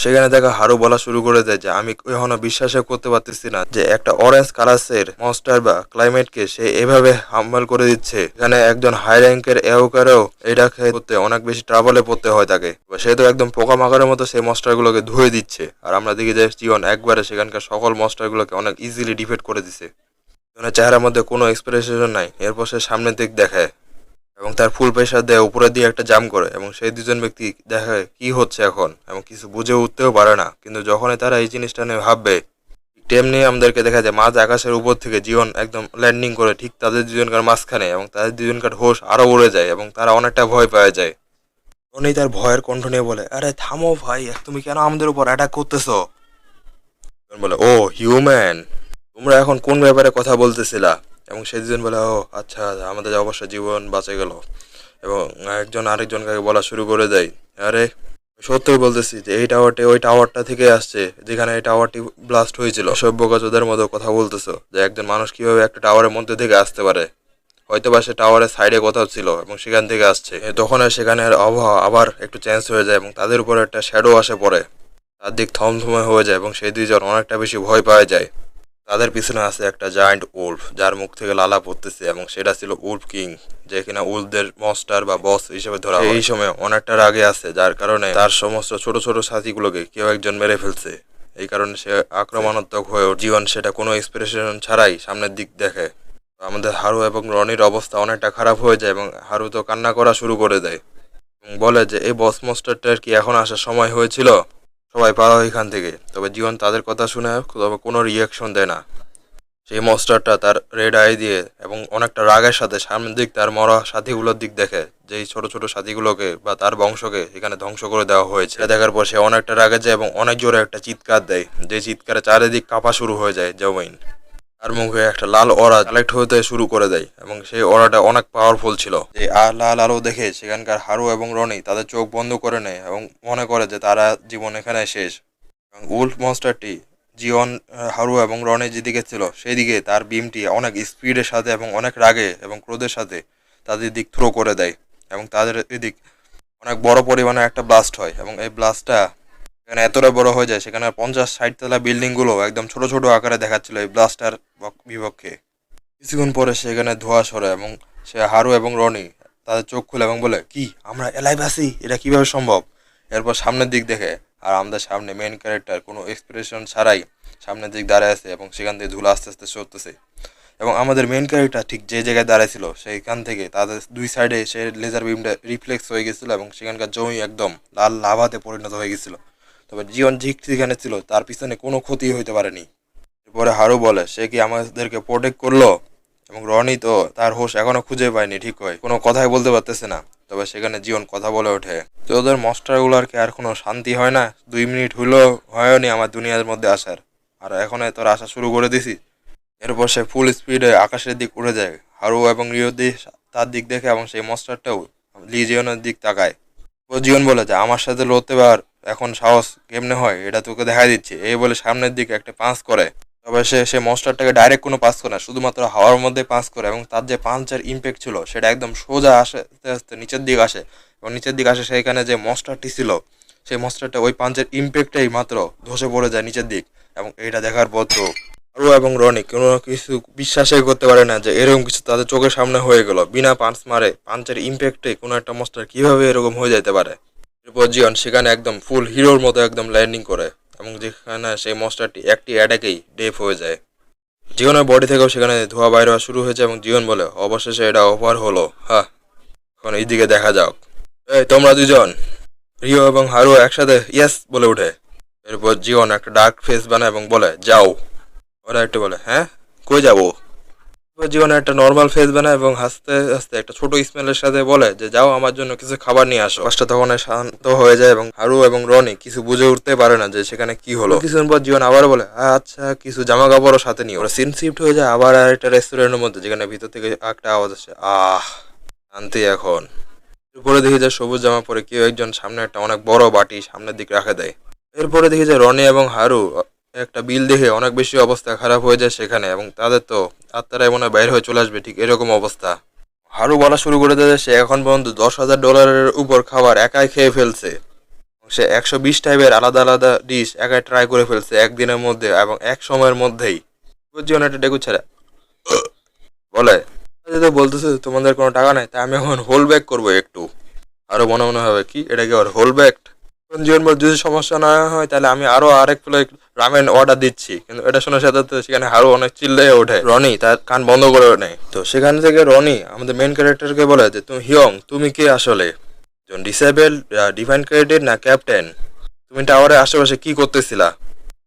সেখানে দেখা হারু বলা শুরু করে দেয় যে আমি এখনো বিশ্বাসই করতে পারতেছি না যে একটা অরেঞ্জ কালারের মনস্টার বা ক্লাইমেটকে সে এভাবে হামল করে দিচ্ছে। এখানে একজন হাই র্যাঙ্কের এওকারেও এটা করতে অনেক বেশি ট্রাভেলে পড়তে হয় তাকে। সে তো একদম পোকামাকড়ের মতো সেই মনস্টারগুলোকে ধুয়ে দিচ্ছে, আর আমরা দেখি যে জীবন একবারে সেখানকার সকল মনস্টারগুলোকে অনেক ইজিলি ডিফিট করে দিচ্ছে। চেহারার মধ্যে কোনো এক্সপ্রেশন নাই। এরপর সে সামনের দিক দেখায় এবং তার ফুল প্রেশার দেয় উপরে দিয়ে একটা জাম্প করে, এবং সেই দুজন ব্যক্তি দেখায় কি হচ্ছে এখন এবং কিছু বুঝে উঠতেও পারে না। কিন্তু যখনই তারা এই জিনিসটা নিয়ে ভাববে তেমনি আমাদেরকে দেখা যায় মাঝ আকাশের উপর থেকে জীবন একদম ল্যান্ডিং করে ঠিক তাদের দুজনকার মাঝখানে, এবং তাদের দুজনকার হোশ আরো উড়ে যায় এবং তারা অনেকটা ভয় পাওয়া যায়। উনি তার ভয়ের কণ্ঠ নিয়ে বলে আরে থামো ভাই, তুমি কেন আমাদের উপর অ্যাটাক করতেছো। বলে ও হিউম্যান, তোমরা এখন কোন ব্যাপারে কথা বলতেছিলা। এবং সেই দুজন বলে ও আচ্ছা, আমাদের অবশ্য জীবন বাঁচে গেল। এবং একজন আরেকজনকে বলা শুরু করে দেয় আরে সত্যই বলতেছি যে এই টাওয়ারটি ওই টাওয়ারটা থেকে আসছে যেখানে এই টাওয়ারটি ব্লাস্ট হয়েছিল। সভ্যগজদের মতো কথা বলতেছো যে একজন মানুষ কিভাবে একটা টাওয়ারের মধ্যে থেকে আসতে পারে, হয়তো বা সে টাওয়ারের সাইডে কোথাও ছিল এবং সেখান থেকে আসছে। তখন সেখানের আবহাওয়া আবার একটু চেঞ্জ হয়ে যায় এবং তাদের উপর একটা শ্যাডো আসে পড়ে। তার দিক থমথমে হয়ে যায় এবং সেই দুইজন অনেকটা বেশি ভয় পাওয়া যায়। তাদের পিছনে আছে একটা জায়ান্ট উল্ফ, যার মুখ থেকে লালা পড়তেছে এবং সেটা ছিল উল্ফ কিং, যে কিনা উল্ফদের মাস্টার বা বস হিসেবে ধরা হয়। এই সময় অনেকটা রাগে আছে, যার কারণে তার সমস্ত ছোট ছোট সাথীগুলোকে কেউ একজন মেরে ফেলছে। এই কারণে সে আক্রমণাত্মক হয়ে ওঠে। জীবন সেটা কোনো এক্সপ্রেশন ছাড়াই সামনের দিক দেখে। আমাদের হারু এবং রনির অবস্থা অনেকটা খারাপ হয়ে যায় এবং হারু তো কান্না করা শুরু করে দেয় এবং বলে যে এই বস মাস্টারটার কি এখন আসার সময় হয়েছিল, সবাই পালাও এখান থেকে। তবে জীবন তাদের কথা শুনে তবে কোনো রিয়াকশন দেয় না। সেই মনস্টারটা তার রেড আই দিয়ে এবং অনেকটা রাগের সাথে সামনের দিক তার মরা সাথীগুলোর দিক দেখে, যেই ছোট ছোট সাথীগুলোকে বা তার বংশকে এখানে ধ্বংস করে দেওয়া হয়েছে। এটা দেখার পর সে অনেকটা রাগে যায় এবং অনেক জোরে একটা চিৎকার দেয়, যে চিৎকারে চারিদিক কাঁপা শুরু হয়ে যায় জমিন। তার মুখে একটা লাল অরা কালেক্ট হতে শুরু করে দেয় এবং সেই অরাটা অনেক পাওয়ারফুল ছিল। যে লাল আলো দেখে সেখানকার হারু এবং রনি তাদের চোখ বন্ধ করে নেয় এবং মনে করে যে তারা জীবন এখানে শেষ। এবং উল্ফ মনস্টারটি জিওন, হারু এবং রনি যেদিকে ছিল সেই দিকে তার বিমটি অনেক স্পিডের সাথে এবং অনেক রাগে এবং ক্রোধের সাথে তাদের দিক থ্রো করে দেয় এবং তাদের এদিক অনেক বড় পরিমাণে একটা ব্লাস্ট হয় এবং এই ব্লাস্টটা এখানে এতটা বড় হয়ে যায় সেখানে 50-60 তলা বিল্ডিংগুলো একদম ছোট ছোট আকারে দেখাচ্ছিল এই ব্লাস্টার বিপক্ষে। কিছুক্ষণ পরে সেখানে ধোঁয়া সরে এবং সে হারু এবং রনি তাদের চোখ খুলে এবং বলে, কি আমরা এলাইভ আছি, এটা কিভাবে সম্ভব? এরপর সামনের দিক দেখে আর আমাদের সামনে মেন ক্যারেক্টার কোনো এক্সপ্রেশন ছাড়াই সামনের দিক দাঁড়ায় আছে এবং সেখান থেকে ধুলো আস্তে আস্তে সরতেছে এবং আমাদের মেন ক্যারেক্টার ঠিক যে জায়গায় দাঁড়াইছিল সেইখান থেকে তাদের দুই সাইডে সে লেজার বিমটা রিফ্লেক্স হয়ে গেছিলো এবং সেখানকার জমি একদম লাল লাভাতে পরিণত হয়ে গেছিলো। তবে জীবন ঠিক যেখানে ছিল তার পিছনে কোনো ক্ষতি হইতে পারেনি। এরপরে হারু বলে সে কি আমাদেরকে প্রোটেক্ট করলো এবং রনি তো তার হোশ এখনো খুঁজে পায়নি, ঠিক হয় কোনো কথাই বলতে পারতেছে না। তবে সেখানে জীবন কথা বলে ওঠে, তো ওদের মাস্টারগুলোর কি আর কোনো শান্তি হয় না? 2 মিনিট হইলেও হয়নি আমার দুনিয়ার মধ্যে আসার, আর এখন তোর আসা শুরু করে দিছি। এরপর সে ফুল স্পিডে আকাশের দিক উড়ে যায়। হারু এবং রিও তার দিক দেখে এবং সেই মাস্টারটাও লিজিয়নের দিক তাকায়। ও জীবন বলে যে আমার সাথে লড়তে পার, এখন সাহস কেমনে হয় এটা তোকে দেখা দিচ্ছে। এই বলে সামনের দিকে একটা পাঁচ করে। তবে সে মনস্টারটাকে ডাইরেক্ট কোনো পাস করে না, শুধুমাত্র হাওয়ার মধ্যে পাস করে এবং তার যে পাঞ্চের ইম্প্যাক্ট ছিল সেটা একদম সোজা আস্তে আস্তে নিচের দিকে আসে এবং নিচের দিকে আসে সেইখানে যে মনস্টারটি ছিল সেই মনস্টারটা ওই পাঞ্চের ইম্প্যাক্টেই মাত্র ধসে পড়ে যায় নিচের দিক। এবং এটা দেখার পর তো আরু এবং রনি কোনো কিছু বিশ্বাসই করতে পারে না যে এরকম কিছু তাদের চোখের সামনে হয়ে গেল। বিনা পাঞ্চ মারে পাঞ্চের ইম্প্যাক্টে কোনো একটা মনস্টার কীভাবে এরকম হয়ে যেতে পারে। এরপর জিয়ন সেখানে একদম ফুল হিরোর মতো একদম ল্যান্ডিং করে এবং যেখানে সেই মনস্টারটি একটি অ্যাটাকেই ডেফ হয়ে যায়। জীবনের বডি থেকেও সেখানে ধোঁয়া বাইরে হওয়া শুরু হয়েছে এবং জীবন বলে অবশেষে এটা ওভার হলো। হ্যাঁ, এখন এইদিকে দেখা যাক। এই তোমরা দুজন, রিও এবং হারু একসাথে ইয়েস বলে ওঠে। এরপর জীবন একটা ডার্ক ফেস বানায় এবং বলে যাও। ওরা একটু বলে হ্যাঁ কই যাবো। জীবনে একটা নর্মাল ফেস বানায় এবং হাসতে হাসতে একটা ছোট স্মেলের সাথে বলে যে যাও আমার জন্য কিছু খাবার নিয়ে আসো। কাজটা তখন শান্ত হয়ে যায় এবং হারু এবং রনি কিছু বুঝে উঠতে পারে না যে সেখানে কি হলো। কিছুদিন পর জীবন আবার বলে আচ্ছা কিছু জামা কাপড়ও সাথে নিয়ে। ওরা সিন শিফট হয়ে যায় আবার একটা রেস্টুরেন্টের মধ্যে, যেখানে ভিতর থেকে একটা আওয়াজ আসে শান্তি। এখন এরপরে দেখি যে সবুজ জামা পরে কেউ একজন সামনে একটা অনেক বড় বাটি সামনের দিকে রাখে দেয়। এরপরে দেখি যে রনি এবং হারু একটা বিল দেখে অনেক বেশি অবস্থা খারাপ হয়ে যায় সেখানে এবং তাদের তো আত্মারাই মনে হয় বাইরে হয়ে চলে আসবে, ঠিক এরকম অবস্থা। হারু বলা শুরু করে দেয় সে এখন পর্যন্ত $10,000 উপর খাবার একাই খেয়ে ফেলছে। সে 120 টাইপের আলাদা আলাদা ডিশ একাই ট্রাই করে ফেলছে একদিনের মধ্যে এবং এক সময়ের মধ্যেই। জীবন একটা ডেকু ছেড়ে বলে বলতেছে তোমাদের কোনো টাকা নাই, তাই আমি এখন হোল ব্যাক করবো একটু। আরো মনে মনে হবে কি এটা কি আর হোল ব্যাক? জীবন যদি সমস্যা না হয় তাহলে আমি আরো আরেক প্লেট রামেন অর্ডার দিচ্ছি। কিন্তু এটা শোনার সাথে সেখানে হারু অনেক চিল্লে ওঠে, রনি তার কান বন্ধ করে নেয়। তো সেখান থেকে রনি আমাদের মেন ক্যারেক্টারকে বলে যে তুমি হিয়ং, তুমি কে আসলে? ডিসেবল, ডিভাইন ক্রেডিট না ক্যাপ্টেন? তুমি টাওয়ারের আশেপাশে কি করতেছিলা?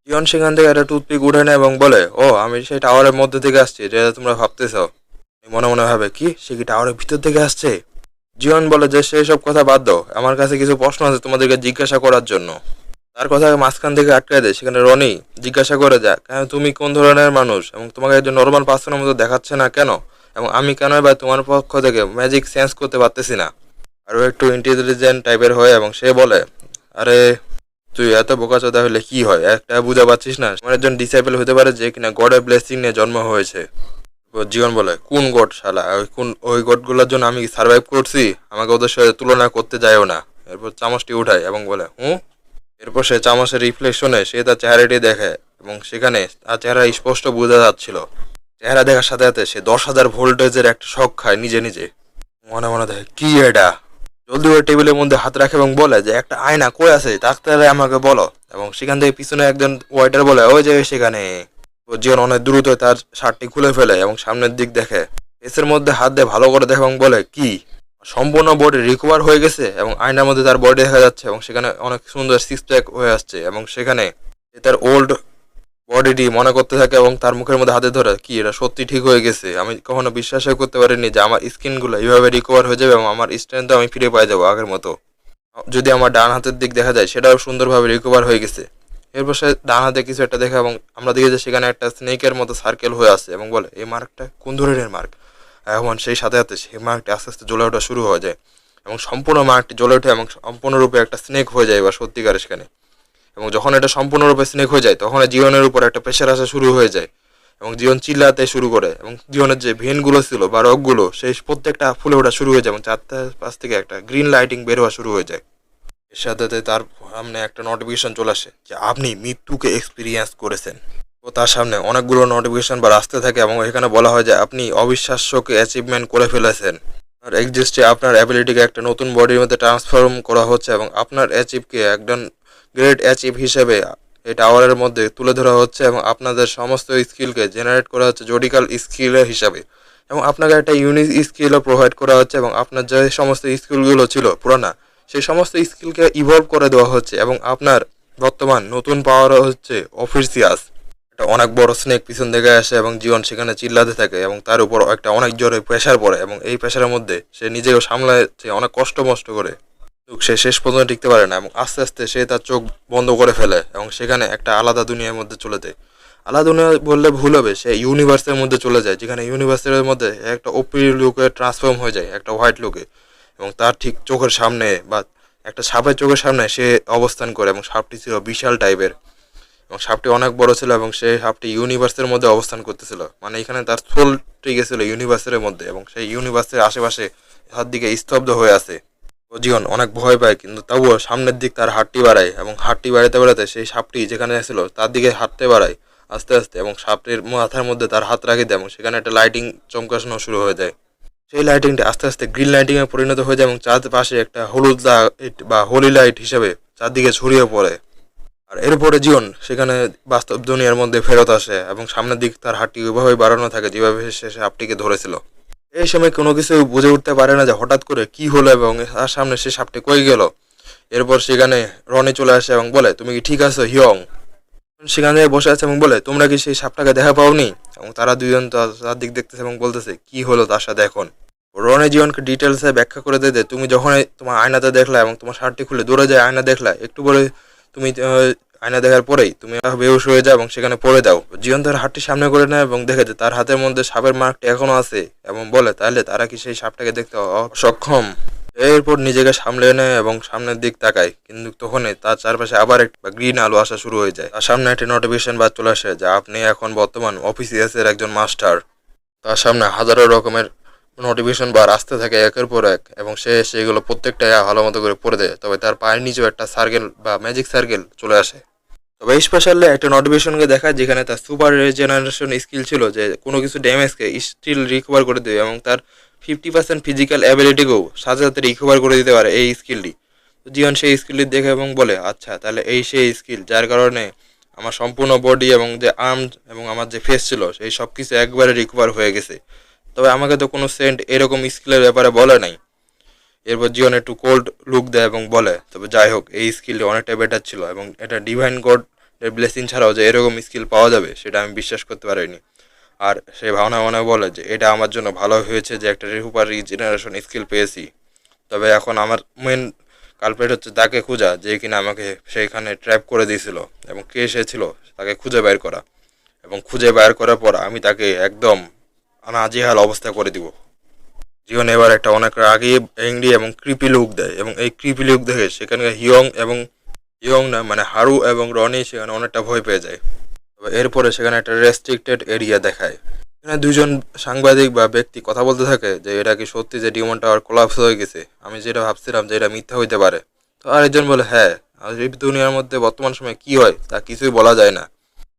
হিয়ন সেখান থেকে একটা টুথপিক উঠে নেয় এবং বলে ও আমি সেই টাওয়ারের মধ্যে থেকে আসছি যেটা তোমরা ভাবতেছ। মনে মনে ভাবে কি সে কি টাওয়ারের ভিতর থেকে আসছে? জীবন বলে যে সেই সব কথা বাদ দাও, আমার কাছে কিছু প্রশ্ন আছে তোমাদেরকে জিজ্ঞাসা করার জন্য। তার কথা মাঝখান থেকে আটকে দেয়। সেখানে রনি জিজ্ঞাসা করে যায় কেন তুমি কোন ধরনের মানুষ এবং তোমাকে একজন নর্মাল পার্সনের মতো দেখাচ্ছে না কেন, এবং আমি কেন বা তোমার পক্ষ থেকে ম্যাজিক সেন্স করতে পারতেছি না। আরও একটু ইন্টেলিজেন্ট টাইপের হয় এবং সে বলে আরে তুই এত বোকাচোদা হলে কি হয়, একটা বুঝা পাচ্ছিস না আমার একজন ডিসেবল হতে পারে যে কিনা গডের ব্লেসিং নিয়ে জন্ম হয়েছে। জীবন বলে কোন গড শালা, ওই গডগুলোর জন্য আমি সার্ভাইভ করছি, আমাকে ওদের সাথে তুলনা করতে যায়ও না। এরপর চামচটি উঠায় এবং বলে এরপর সে চামচের রিফ্লেকশনে সে তার চেহারাটি দেখে এবং সেখানে তার চেহারা স্পষ্ট বোঝা যাচ্ছিল। চেহারা দেখার সাথে সাথে সে 10,000 ভোল্টেজের একটা শক খায় নিজে নিজে। মনে মনে দেখে কি এটা, জলদি করে টেবিলের মধ্যে হাত রাখে এবং বলে যে একটা আয়না কই আছে ডাক্তারে আমাকে বলো। এবং সেখান থেকে পিছনে একজন ওয়েটার বলে ওই যে সেখানে। জিওন অনেক দ্রুত তার শার্টটি খুলে ফেলে এবং সামনের দিক দেখে, এসের মধ্যে হাত দিয়ে ভালো করে দেখে এবং বলে কি সম্পূর্ণ বডি রিকভার হয়ে গেছে এবং আয়নার মধ্যে তার বডি দেখা যাচ্ছে এবং সেখানে অনেক সুন্দর সিক্স প্যাক হয়ে আসছে এবং সেখানে তার ওল্ড বডিটি মনে করতে থাকে এবং তার মুখের মধ্যে হাতে ধরে কি এটা সত্যি ঠিক হয়ে গেছে, আমি কখনো বিশ্বাসই করতে পারিনি যে আমার স্কিনগুলো এইভাবে রিকভার হয়ে যাবে এবং আমার স্ট্রেংথ আমি ফিরে পাই যাবো আগের মতো। যদি আমার ডান হাতের দিক দেখা যায় সেটাও সুন্দরভাবে রিকভার হয়ে গেছে। এরপর সে ডান হাতে কিছু একটা দেখে এবং আমরা দেখি যে সেখানে একটা স্নেকের মতো সার্কেল হয়ে আছে এবং বলে এই মার্কটা কোন ধরনের মার্ক। এখন সেই সাথে সাথে সেই মার্কটি আস্তে আস্তে জ্বলে ওঠা শুরু হয়ে যায় এবং সম্পূর্ণ মার্কটি জ্বলে ওঠে এবং সম্পূর্ণরূপে একটা স্নেক হয়ে যায় এবার সত্যিকারের সেখানে। এবং যখন এটা সম্পূর্ণরূপে স্নেক হয়ে যায় তখন জীবনের উপর একটা প্রেশার আসা শুরু হয়ে যায় এবং জীবন চিল্লাতে শুরু করে এবং জীবনের যে ভেনগুলো ছিল বা রগগুলো সেই প্রত্যেকটা ফুলে ওঠা শুরু হয়ে যায় এবং চার পাশ থেকে একটা গ্রিন লাইটিং বের হওয়া শুরু হয়ে যায়। এর সাথে সাথে তার সামনে একটা নোটিফিকেশন চলে আসে যে আপনি মৃত্যুকে এক্সপিরিয়েন্স করেছেন। ও তার সামনে অনেকগুলো নোটিফিকেশন বা আসতে থাকে এবং এখানে বলা হয় যে আপনি অবিশ্বাস্যকে অ্যাচিভমেন্ট করে ফেলেছেন। আর এক্সিস্টে আপনার অ্যাবিলিটিকে একটা নতুন বডির মধ্যে ট্রান্সফর্ম করা হচ্ছে এবং আপনার অ্যাচিভকে একজন গ্রেট অ্যাচিভ হিসেবে এই টাওয়ারের মধ্যে তুলে ধরা হচ্ছে এবং আপনাদের সমস্ত স্কিলকে জেনারেট করা হচ্ছে জোডিক্যাল স্কিলের হিসাবে এবং আপনাকে একটা ইউনিক স্কিলও প্রোভাইড করা হচ্ছে এবং আপনার যে সমস্ত স্কিলগুলো ছিল পুরানা সেই সমস্ত স্কিলকে ইভলভ করে দেওয়া হচ্ছে এবং আপনার বর্তমান নতুন পাওয়ার হচ্ছে অফিসিয়াস। একটা অনেক বড় স্নেক পিছন থেকে আসে এবং জীবন সেখানে চিল্লাতে থাকে এবং তার উপর একটা অনেক জোরে প্রেশার পড়ে এবং এই প্রেশারের মধ্যে সে নিজেও সামলাচ্ছে অনেক কষ্ট মষ্ট করে। সে শেষ পর্যন্ত টিকতে পারে না এবং আস্তে আস্তে সে তার চোখ বন্ধ করে ফেলে এবং সেখানে একটা আলাদা দুনিয়ার মধ্যে চলে যায়। আলাদা দুনিয়া বললে ভুল হবে, সে ইউনিভার্সের মধ্যে চলে যায় যেখানে ইউনিভার্সের মধ্যে একটা ওপি লুকে ট্রান্সফর্ম হয়ে যায় একটা হোয়াইট লুকে এবং তার ঠিক চোখের সামনে বা একটা সাপের চোখের সামনে সে অবস্থান করে এবং সাপটি ছিল বিশাল টাইপের এবং সাপটি অনেক বড় ছিল এবং সেই সাপটি ইউনিভার্সের মধ্যে অবস্থান করতেছিল, মানে এখানে তার সোলটি গেছিল ইউনিভার্সের মধ্যে এবং সেই ইউনিভার্সের আশেপাশে তার দিকে স্তব্ধ হয়ে আছে। জীবন অনেক ভয় পায় কিন্তু তবুও সামনের দিক তার হাতটি বাড়ায় এবং হাতটি বাড়াতে বাড়াতে সেই সাপটি যেখানে ছিল তার দিকে হাঁটতে বাড়ায় আস্তে আস্তে এবং সাপটির মাথার মধ্যে তার হাত রাখে দেয় এবং সেখানে একটা লাইটিং চমকানো শুরু হয়ে যায়। সেই লাইটিংটি আস্তে আস্তে গ্রিন লাইটিংয়ে পরিণত হয়ে যায় এবং চারপাশে একটা হলুদ লাইট বা হোলি লাইট হিসেবে চারদিকে ছড়িয়ে পড়ে। আর এরপরে জীবন সেখানে বাস্তব দুনিয়ার মধ্যে ফেরত আসে এবং সামনের দিক তার হাতটি ওইভাবেই বাড়ানো থাকে যেভাবে সে সাপটিকে ধরেছিল। এই সময় কোনো কিছু বুঝে উঠতে পারে না যে হঠাৎ করে কি হলো এবং তার সামনে সে সাপটি কই গেল। এরপর সেখানে রনি চলে আসে এবং বলে তুমি কি ঠিক আছো হিয়ং। সেখানে বসে আছে এবং বলে তোমরা কি সেই সাপটাকে দেখা পাওনি এবং তারা দুজন তার দিক দেখতেছে এবং বলতেছে কি হলো তার সাথে। এখন রনি জীবনকে ডিটেলসে ব্যাখ্যা করে দেয় তুমি যখন তোমার আয়নাতে দেখলা এবং তোমার শার্টটি খুলে দৌড়ে যায় আয়না দেখলা একটু পরে তুমি আয়না দেখার পরেই তুমি বেহুশ হয়ে যাও এবং সেখানে পড়ে যাও। জীবন তার হাতটি সামনে করে নেয় এবং দেখে যে তার হাতের মধ্যে সাপের মার্কটি এখনো আছে এবং বলে তাহলে তারা কি সেই সাপটাকে দেখতে সক্ষম। এরপর নিজেকে সামলে নেয় এবং সামনের দিক তাকায় কিন্তু তখনই তার চারপাশে আবার একটা গ্রিন আলো আসা শুরু হয়ে যায়। তার সামনে একটি নোটিফিকেশন বাজ চলে আসে যে আপনি এখন বর্তমান অফিসিয়াসের একজন মাস্টার। তার সামনে হাজারো রকমের নোটিফিকেশন বার আসতে থাকে একের পর এক এবং সে সেগুলো প্রত্যেকটাই ভালো মতো করে পড়ে দেয়, তবে তার পায়ের নিচেও একটা সার্কেল বা ম্যাজিক সার্কেল চলে আসে। তবে স্পেশালি একটা নোটিফিকেশনকে দেখায় যেখানে তার সুপার রিজেনারেশন স্কিল ছিল যে কোনো কিছু ড্যামেজকে স্টিল রিকভার করে দেবে এবং তার 50% ফিজিক্যাল অ্যাবিলিটিকেও সাথে সাথে রিকভার করে দিতে পারে এই স্কিলটি। তো জীবন সেই স্কিলটি দেখে এবং বলে আচ্ছা তাহলে এই সেই স্কিল যার কারণে আমার সম্পূর্ণ বডি এবং যে আর্ম এবং আমার যে ফেস ছিল সেই সব কিছু একবারে রিকভার হয়ে গেছে। তবে আমাকে তো কোনো সেন্ট এরকম স্কিলের ব্যাপারে বলে নাই। এরপর জীবন একটু কোল্ড লুক দেয় এবং বলে তবে যাই হোক এই স্কিলটি অনেকটা বেটার ছিল এবং এটা ডিভাইন গডের ব্লেসিং ছাড়াও যে এরকম স্কিল পাওয়া যাবে সেটা আমি বিশ্বাস করতে পারিনি। আর সে ভাবনা মনে বলে যে এটা আমার জন্য ভালো হয়েছে যে একটা সুপার রিজেনারেশন স্কিল পেয়েছি। তবে এখন আমার মেন কালপ্রিট হচ্ছে তাকে খোঁজা যে কিনা আমাকে সেইখানে ট্র্যাপ করে দিয়েছিল এবং কে সে ছিল তাকে খুঁজে বের করা এবং খুঁজে বের করার পর আমি তাকে একদম নাজেহাল অবস্থা করে দিব। জীবন এবার একটা অনেক রাগী অ্যাংরি এবং ক্রিপি লুক দেয় এবং এই ক্রিপি লুক দেখে সেখানে হিয়ং না মানে হারু এবং রনি সেখানে অনেকটা ভয় পেয়ে যায়। তবে এরপরে সেখানে একটা রেস্ট্রিক্টেড এরিয়া দেখায়, এখানে দুজন সাংবাদিক বা ব্যক্তি কথা বলতে থাকে যে এটা কি সত্যি যে ডিমন টাওয়ার কোলাপস হয়ে গেছে, আমি যেটা ভাবছিলাম যে এটা মিথ্যা হইতে পারে। তো আরেকজন বলে হ্যাঁ আর এই দুনিয়ার মধ্যে বর্তমান সময়ে কি হয় তা কিছুই বলা যায় না।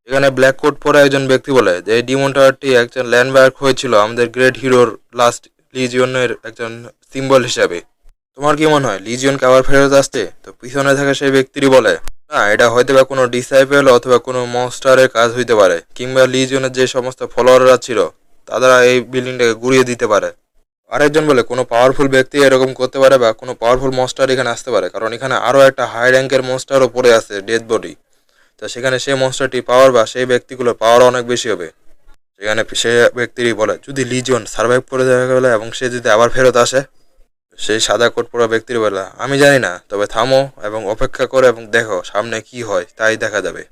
এখানে ব্ল্যাক কোট পরা একজন ব্যক্তি বলে যে এই ডিমন টাওয়ারটি একজন ল্যান্ডমার্ক হয়েছিল আমাদের গ্রেট হিরোর লাস্ট লিজিয়নের একজন সিম্বল হিসাবে। তোমার কি মনে হয় লিজিয়নকে আবার ফেরত আসছে? তো পিছনে থাকা সেই ব্যক্তিটি বলে না, এটা হয়তো বা কোনো ডিসাইপেল অথবা কোনো মনস্টারের কাজ হইতে পারে, কিংবা লিজিয়নের যে সমস্ত ফলোয়াররা ছিল তারা এই বিল্ডিংটাকে গুড়িয়ে দিতে পারে। আরেকজন বলে কোনো পাওয়ারফুল ব্যক্তি এরকম করতে পারে বা কোনো পাওয়ারফুল মনস্টার এখানে আসতে পারে, কারণ এখানে আরও একটা হাই র্যাঙ্কের মনস্টারও পড়ে আছে ডেড বডি। তো সেখানে সেই মনস্টারটি পাওয়ার বা সেই ব্যক্তিগুলোর পাওয়ার অনেক বেশি হবে। সেখানে সে ব্যক্তিরই বলে যদি লিজিয়ন সার্ভাইভ করে দেওয়া গেলে এবং সে যদি আবার ফেরত আসে, সেই সাদা কোট পরা ব্যক্তির বলে আমি জানি না, তবে থামো এবং অপেক্ষা করো এবং দেখো সামনে কি হয় তাই দেখা যাবে।